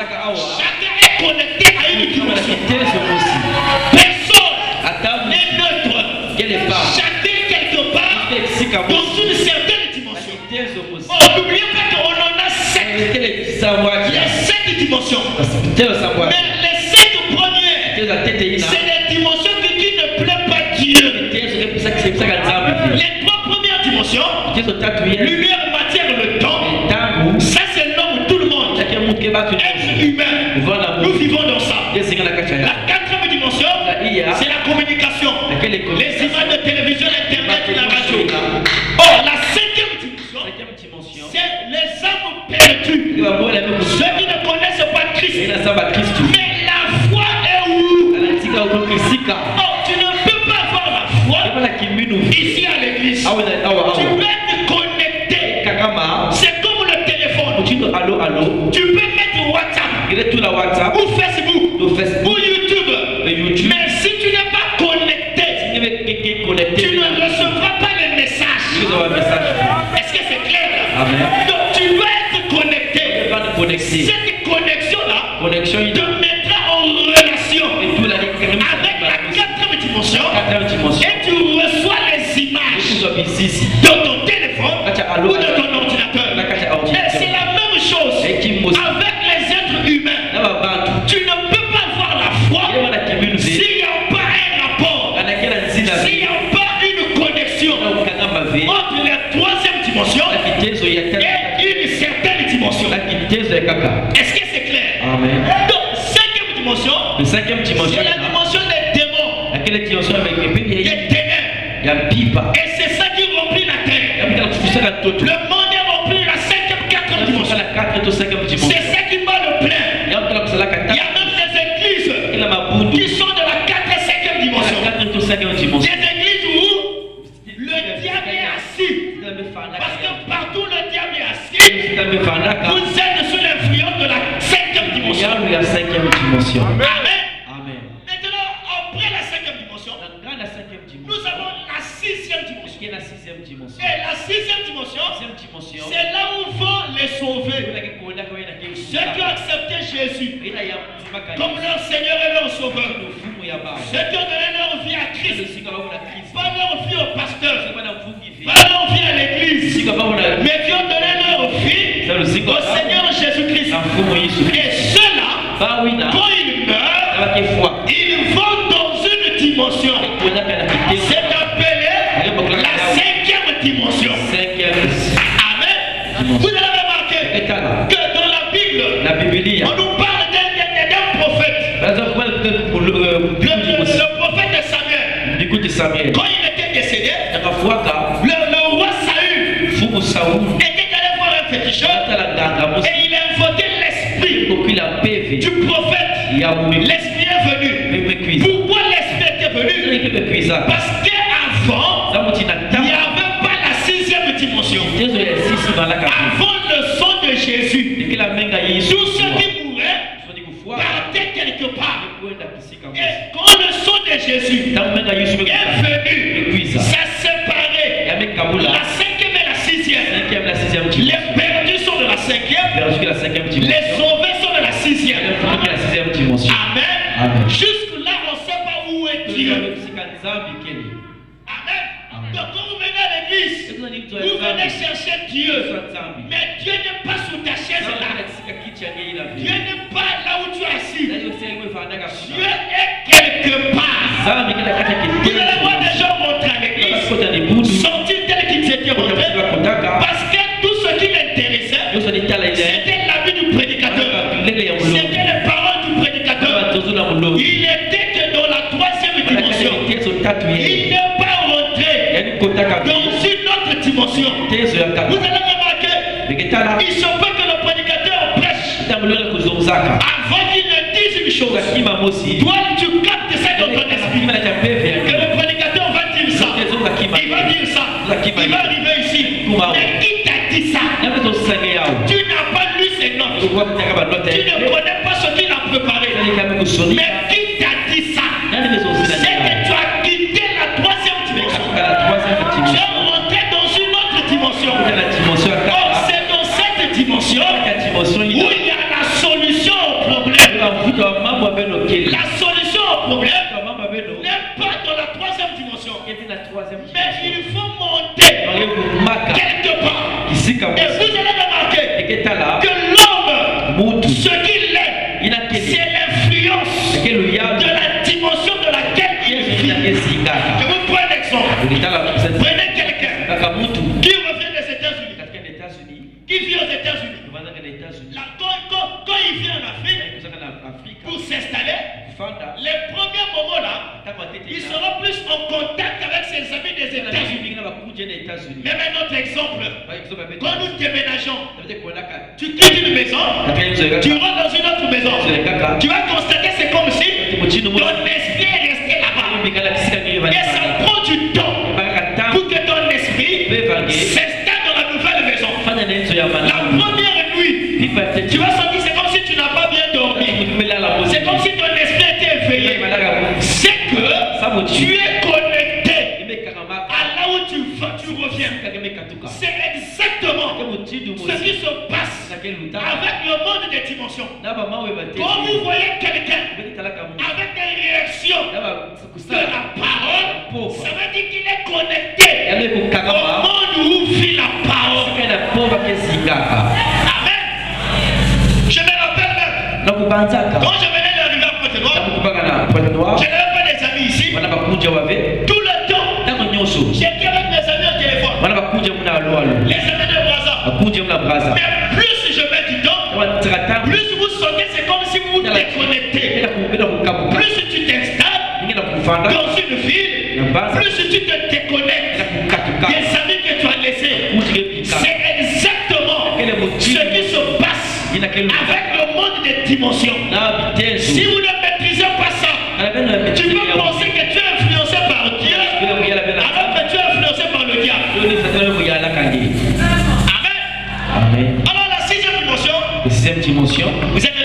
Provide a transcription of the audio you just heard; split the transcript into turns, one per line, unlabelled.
Chacun est connecté à une dimension. Personne n'est neutre. Chacun quelque part dans une certaine dimension. Oh, n'oubliez pas qu'on en a 7. Il y a 7 dimensions. Mais les 7 premières, c'est les dimensions qui ne plaisent pas Dieu. Les 3 premières dimensions, lumière, matière, le temps, ça c'est l'homme, tout le monde. Être humain, nous vivons dans ça. La 4e dimension, c'est la communication. Les images de télévision, internet, la radio. Or, la 5e dimension, c'est les âmes perdues. Ceux qui ne connaissent pas Christ. Mais la foi est où? Oh, tu ne peux pas avoir la foi ici à l'église. Tu peux être connecté. C'est comme le téléphone. Tu peux mettre WhatsApp ou Facebook ou YouTube. Mais si tu n'es pas connecté, tu ne recevras pas les messages. Est-ce que c'est clair? Donc tu dois être connecté. Cette connexion-là te mettra en relation avec la 4e dimension et tu reçois les images dans ton téléphone ou dans ton ordinateur. Et c'est la même chose avec les êtres humains. Tu ne peux pas avoir la foi s'il n'y a pas un rapport, s'il n'y a pas une connexion entre la 3e dimension et une certaine dimension. Est-ce que c'est clair? Donc, 5e dimension, c'est la dimension des démons, des ténèbres. Et c'est ça qui remplit la terre. Le monde est rempli de la 5e, 4e dimension. C'est ça qui bat le plein. Il y a même des églises qui sont de la 4e, 5e dimension. Des églises où le diable est assis. Parce que partout le diable est assis, vous êtes sous l'influence de la 5e dimension. Amen. Maintenant, après la 5e dimension, nous avons la 6e dimension. Et la 6e dimension, c'est là où vont les sauvés. Ceux qui ont accepté Jésus comme leur Seigneur et leur Sauveur. Ceux qui ont donné leur vie à Christ. Pas leur vie au pasteur, pas leur vie à l'église, mais qui ont donné leur vie au Seigneur Jésus-Christ. Et ceux-là, quand ils meurent, ils vont dans une dimension. C'est appelé la 5e dimension. Amen. Vous avez remarqué que dans la Bible, on nous parle d'un prophète. Le prophète Samuel. Quand il était décédé, le roi Saül était allé voir un féticheur et il a invoqué l'esprit du prophète. L'esprit est venu. Pourquoi l'esprit était venu? Parce qu'avant, il n'y avait pas la 6e dimension. Avant le sang de Jésus, tous ceux qui mouraient partaient quelque part. Et quand le sang de Jésus est venu, ça séparait la 5e et la 6e. Les perdus sont de la 5e, les sauvés sont de la 6e. Amen. Jusque-là, on ne sait pas où est Dieu. Amen. Donc quand vous venez à l'église, vous venez chercher Dieu. Mais Dieu n'est pas sous ta chaise là. Dieu n'est pas là où tu es assis. Dieu est quelque part. Vous allez voir des gens rentrer à l'église, sortir tel qu'ils étaient rentrés. Parce que tout ce qui l'intéressait, c'était la vie du prédicateur. C'était les paroles du prédicateur. Il n'était que dans la 3e dimension. Il n'est pas rentré dans une autre dimension. Vous allez remarquer, il se peut que le prédicateur prêche. Avant qu'il ne dise une chose, toi tu captes ça dans ton esprit. Que le prédicateur va dire ça. Il va dire ça. Il va arriver ici. Mais qui t'a dit ça? Tu n'as pas lu ses notes. Tu ne connais pas ce qu'il a préparé. Mais qui t'a dit ça? C'est que tu as quitté la 3e dimension. Tu es rentré dans une autre dimension. Or, c'est dans cette dimension où il y a la solution au La solution au problème n'est pas dans la troisième dimension. Mais il faut monter quelque part. Et vous allez remarquer que l'homme, ce qu'il est, c'est l'influence de la dimension de laquelle il vit. Je vous prends un exemple. Prenez quelqu'un qui revient des États-Unis, qui vit aux États-Unis. Là, quand il vient en Afrique pour s'installer, les premiers moments là, il sera plus en contact avec ses amis des États-Unis. Même un autre exemple, quand nous déménageons, tu quittes une maison, tu rentres dans une autre maison, tu vas constater c'est comme si ton esprit est resté là-bas. Et ça prend du temps pour que ton esprit s'installe dans la nouvelle maison. La première nuit, tu vas sentir c'est comme si tu n'as pas bien dormi. C'est comme si ton esprit était éveillé. C'est que tu es connecté à là où tu vas, tu reviens. C'est exactement ce qui se passe avec le monde des dimensions. Quand vous voyez quelqu'un avec des réactions de la parole, ça veut dire qu'il est connecté au monde où vit la parole. Amen. Je me rappelle même, quand je venais d'arriver à Pointe-Noire, je n'avais pas des amis ici. Tout le temps, j'étais avec mes amis au téléphone. Les amis de Brazza. Mais plus je mets du temps, plus vous sentez, c'est comme si vous vous déconnectez. Plus tu t'installes dans une ville, plus tu te déconnectes des amis que tu as laissés. C'est exactement ce qui se passe avec le monde des dimensions. Si vous ne maîtrisez pas ça, tu peux penser que tu es influencé par Dieu alors que tu es influencé par le diable. Amen. Alors la sixième dimension, vous êtes